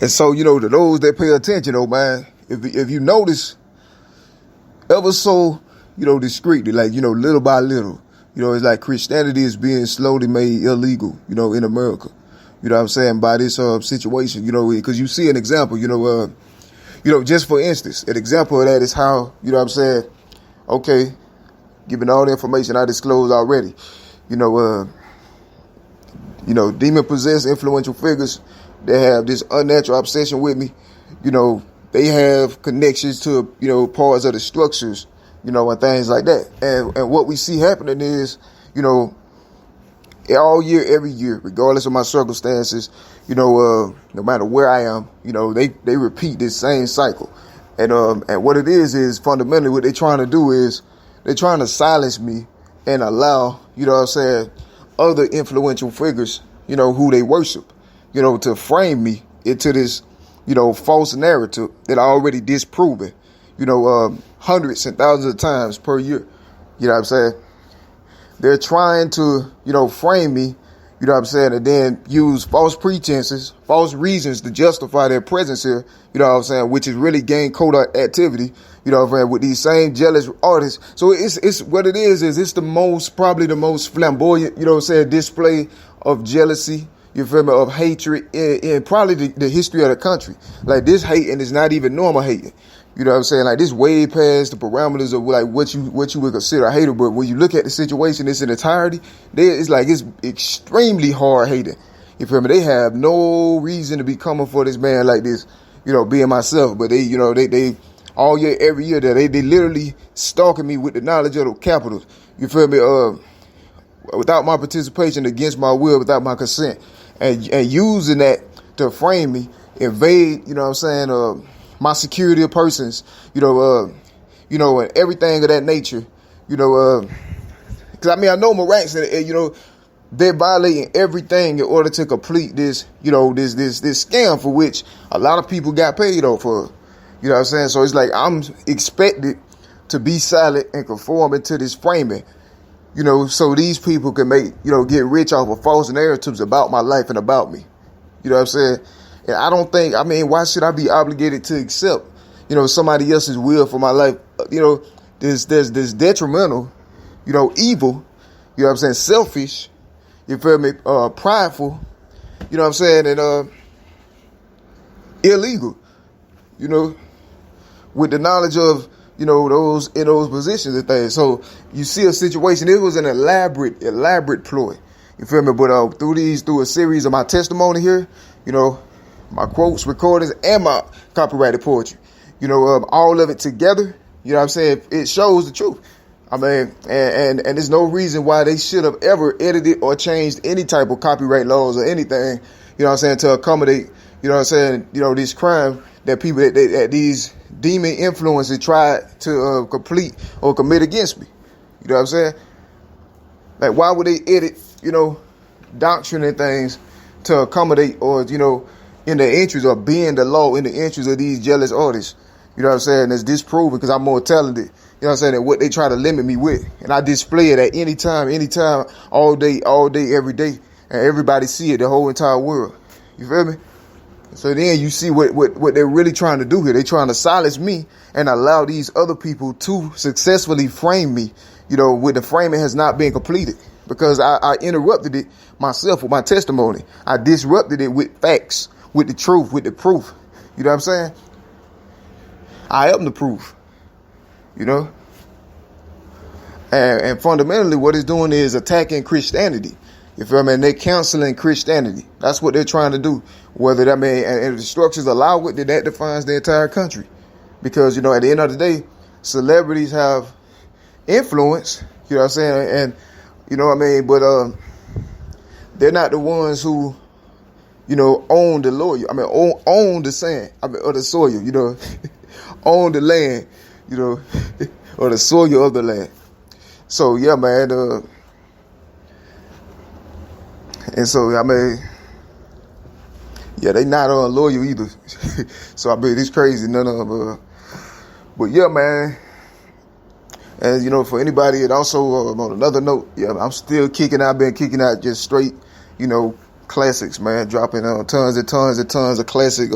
And so, to those that pay attention, man, if you notice ever so, discreetly, like, little by little, it's like Christianity is being slowly made illegal, in America. You know what I'm saying? By this situation, because you see an example, just for instance, an example of that is how, okay, given all the information I disclosed already, demon-possessed influential figures that have this unnatural obsession with me, they have connections to, parts of the structures, and things like that. And what we see happening is, all year, every year, regardless of my circumstances, no matter where I am, they repeat this same cycle. And what it is fundamentally what they're trying to do is they're trying to silence me and allow, other influential figures, who they worship, to frame me into this, false narrative that I already disproven, hundreds and thousands of times per year. You know what I'm saying? They're trying to, frame me, and then use false pretenses, false reasons to justify their presence here, which is really gang code activity, with these same jealous artists. So it's what it is it's probably the most flamboyant, display of jealousy, you feel me, of hatred in probably the history of the country. Like, this hating is not even normal hating. You know what I'm saying? Like, this way past the parameters of like what you would consider a hater. But when you look at the situation in its entirety, it's extremely hard hating. You feel me? They have no reason to be coming for this man like this, being myself. But they all year, every year that they literally stalking me with the knowledge of the capitals. You feel me? Without my participation, against my will, without my consent, and using that to frame me, invade, my security of persons, and everything of that nature, because I know my ranks, and they're violating everything in order to complete this, this scam for which a lot of people got paid off for. You know what I'm saying? So it's like I'm expected to be silent and conform into this framing, so these people can make, get rich off of false narratives about my life and about me. You know what I'm saying? And I don't think, why should I be obligated to accept, somebody else's will for my life? There's this detrimental, evil, selfish, you feel me, prideful, and illegal, with the knowledge of, those in those positions and things. So you see a situation, it was an elaborate ploy, you feel me? But through a series of my testimony here, my quotes, recordings, and my copyrighted poetry, all of it together, it shows the truth. And there's no reason why they should have ever edited or changed any type of copyright laws or anything, to accommodate, this crime that people, that these demon influences tried to complete or commit against me. You know what I'm saying? Like, why would they edit, doctrine and things to accommodate or, in the interest of being the law, in the interest of these jealous artists? You know what I'm saying? It's disproven because I'm more talented. You know what I'm saying? Than what they try to limit me with. And I display it at any time, all day, every day. And everybody see it, the whole entire world. You feel me? So then you see what they're really trying to do here. They're trying to silence me and allow these other people to successfully frame me, with the framing has not been completed. Because I interrupted it myself with my testimony. I disrupted it with facts, with the truth, with the proof. You know what I'm saying? I am the proof, And fundamentally what it's doing is attacking Christianity. You feel me? And they're counseling Christianity. That's what they're trying to do. Whether that may, and if the structures allow it, then that defines the entire country. Because, at the end of the day, celebrities have influence, you know what I'm saying? And, but they're not the ones who, own the lawyer. Own the sand, or the soil, own the land, or the soil of the land. So, yeah, man, and so, yeah, they not loyal either. So, it's crazy. None of them. But, yeah, man. And, for anybody, and also on another note, yeah, I'm still kicking out, been kicking out just straight, classics, man. Dropping tons and tons and tons of classic,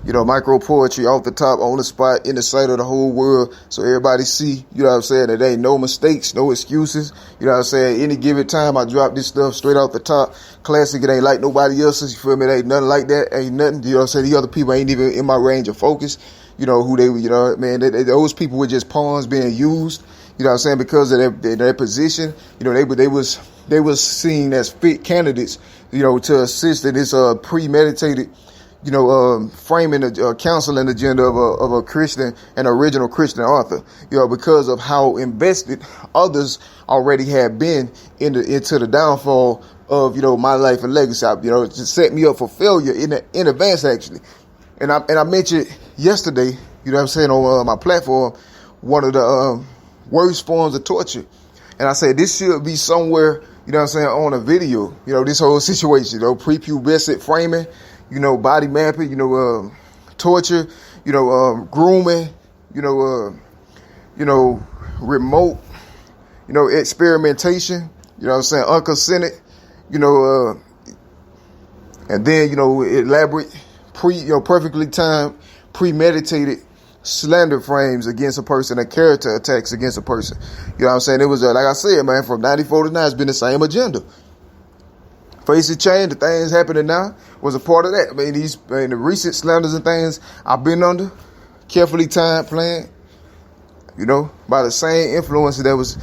micro poetry off the top, on the spot, in the sight of the whole world, so everybody see, you know what I'm saying, that ain't no mistakes, no excuses, you know what I'm saying. Any given time, I drop this stuff straight off the top, classic. It ain't like nobody else's, you feel me? It ain't nothing like that, ain't nothing, you know what I'm saying. The other people ain't even in my range of focus, you know, who they, you know, man, those people were just pawns being used, you know what I'm saying, because of their position, you know, they was seen as fit candidates, you know, to assist in this premeditated, you know, framing the counseling agenda of a Christian, an original Christian author, you know, because of how invested others already had been into the downfall of, you know, my life and legacy. You know, to set me up for failure in advance, actually. And I mentioned yesterday, you know what I'm saying, on my platform, one of the worst forms of torture. And I said, this should be somewhere, you know what I'm saying, on a video, you know, this whole situation, you know, prepubescent framing, you know, body mapping, you know, torture, you know, grooming, you know, remote, you know, experimentation, you know what I'm saying, unconsented, you know, and then, you know, elaborate, perfectly timed, premeditated slander frames against a person and character attacks against a person. You know what I'm saying? It was, like I said, man, from 94 to now, it's been the same agenda. Faces change, the things happening now was a part of that. I mean, the recent slanders and things I've been under, carefully timed, planned, you know, by the same influence that was,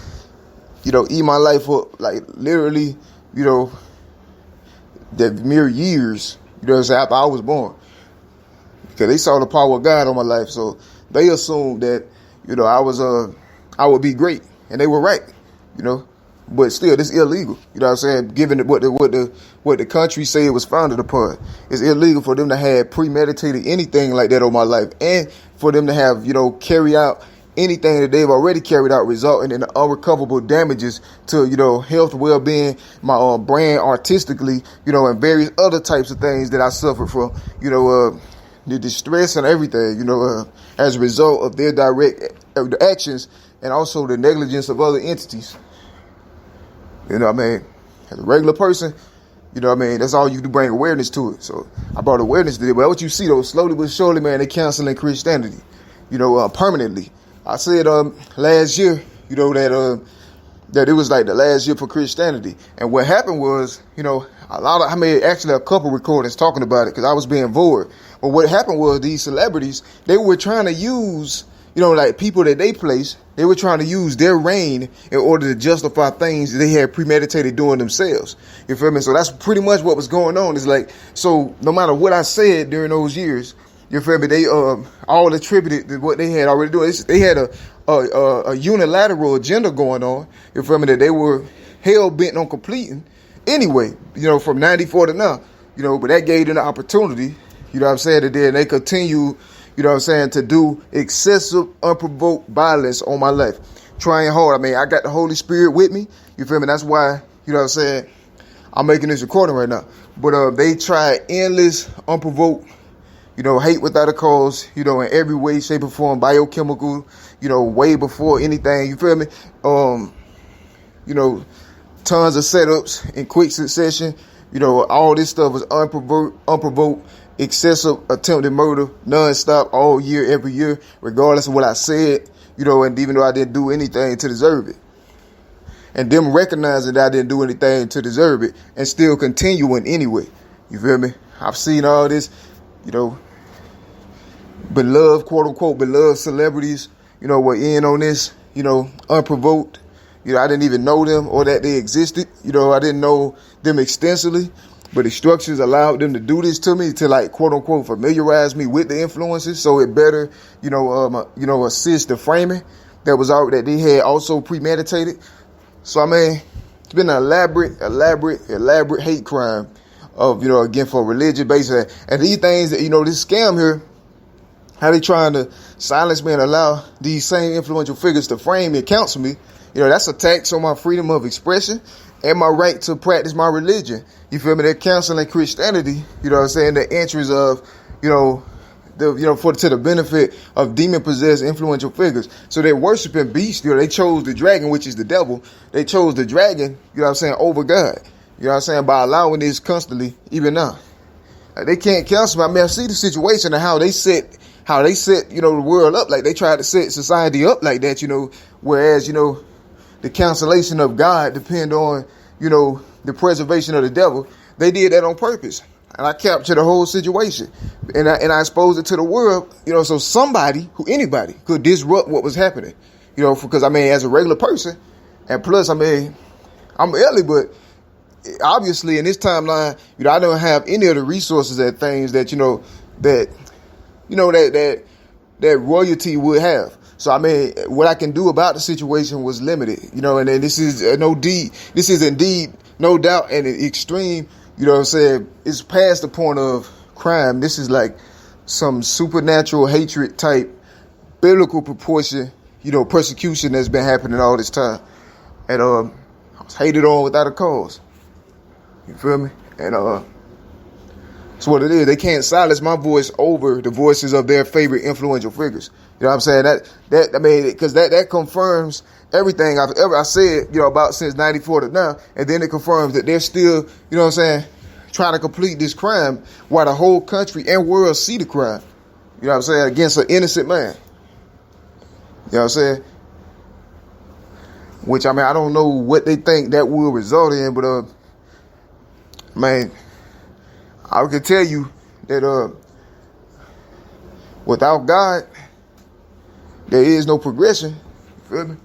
you know, eat my life up, like literally, you know, that mere years, you know what I'm saying, after I was born. Because they saw the power of God on my life, so they assumed that, you know, I would be great, and they were right, you know. But still, this is illegal. You know what I'm saying? Given what the country say it was founded upon, it's illegal for them to have premeditated anything like that on my life, and for them to have, you know, carry out anything that they've already carried out, resulting in unrecoverable damages to, you know, health, well-being, my brand artistically, you know, and various other types of things that I suffered from, you know, the distress and everything, you know, as a result of their direct actions, and also the negligence of other entities. You know what I mean? As a regular person, you know what I mean? That's all you do, bring awareness to it. So I brought awareness to it. But what you see, though, slowly but surely, man, they canceling Christianity, you know, permanently. I said last year, you know, that it was like the last year for Christianity. And what happened was, you know, I made actually a couple recordings talking about it because I was being bored. But what happened was these celebrities, they were trying to use, you know, like people that they placed, they were trying to use their reign in order to justify things that they had premeditated doing themselves. You feel me? So that's pretty much what was going on. It's like, so no matter what I said during those years, you feel me? They all attributed to what they had already doing. They had a unilateral agenda going on. You feel me? That they were hell bent on completing anyway. You know, from 94 to now. You know, but that gave them the opportunity. You know what I'm saying? And then they continue, you know what I'm saying, to do excessive, unprovoked violence on my life. Trying hard. I mean, I got the Holy Spirit with me. You feel me? That's why, you know what I'm saying, I'm making this recording right now. But they tried endless, unprovoked, you know, hate without a cause, you know, in every way, shape, or form, biochemical, you know, way before anything. You feel me? You know, tons of setups in quick succession. You know, all this stuff was unprovoked, excessive attempted murder, nonstop, all year, every year, regardless of what I said, you know, and even though I didn't do anything to deserve it. And them recognizing that I didn't do anything to deserve it and still continuing anyway. You feel me? I've seen all this, you know, beloved, quote unquote, beloved celebrities, you know, were in on this, you know, unprovoked. You know, I didn't even know them or that they existed. You know, I didn't know them extensively. But the structures allowed them to do this to me, to like, quote unquote, familiarize me with the influences, so it better, you know, assist the framing that was already, that they had also premeditated. So I mean, it's been an elaborate hate crime of, you know, again, for religion basis. And these things that, you know, this scam here, how they trying to silence me and allow these same influential figures to frame and counsel me, you know, that's a tax on my freedom of expression and my right to practice my religion. You feel me? They're canceling Christianity, you know what I'm saying, the interests of, you know, to the benefit of demon-possessed influential figures. So they're worshiping beasts. You know, they chose the dragon, which is the devil. They chose the dragon, you know what I'm saying, over God. You know what I'm saying? By allowing this constantly, even now. Like, they can't cancel me. I mean, I see the situation and how they set, you know, the world up. Like, they tried to set society up like that, you know, whereas, you know, the cancellation of God depend on, you know, the preservation of the devil. They did that on purpose. And I captured the whole situation. And I exposed it to the world, you know, so anybody could disrupt what was happening. You know, because, I mean, as a regular person, and plus, I mean, I'm early, but obviously in this timeline, you know, I don't have any of the resources and things that, that royalty would have. So, I mean, what I can do about the situation was limited, you know, and then this is indeed no doubt an extreme, you know what I'm saying? It's past the point of crime. This is like some supernatural hatred type, biblical proportion, you know, persecution that's been happening all this time. And I was hated on without a cause. You feel me? And that's what it is. They can't silence my voice over the voices of their favorite influential figures. You know what I'm saying? That I mean, because that confirms everything I said, you know, about since 94 to now. And then it confirms that they're still, you know what I'm saying, trying to complete this crime while the whole country and world see the crime. You know what I'm saying? Against an innocent man. You know what I'm saying? Which, I mean, I don't know what they think that will result in, but, man, I can tell you that without God, there is no progression. You feel me?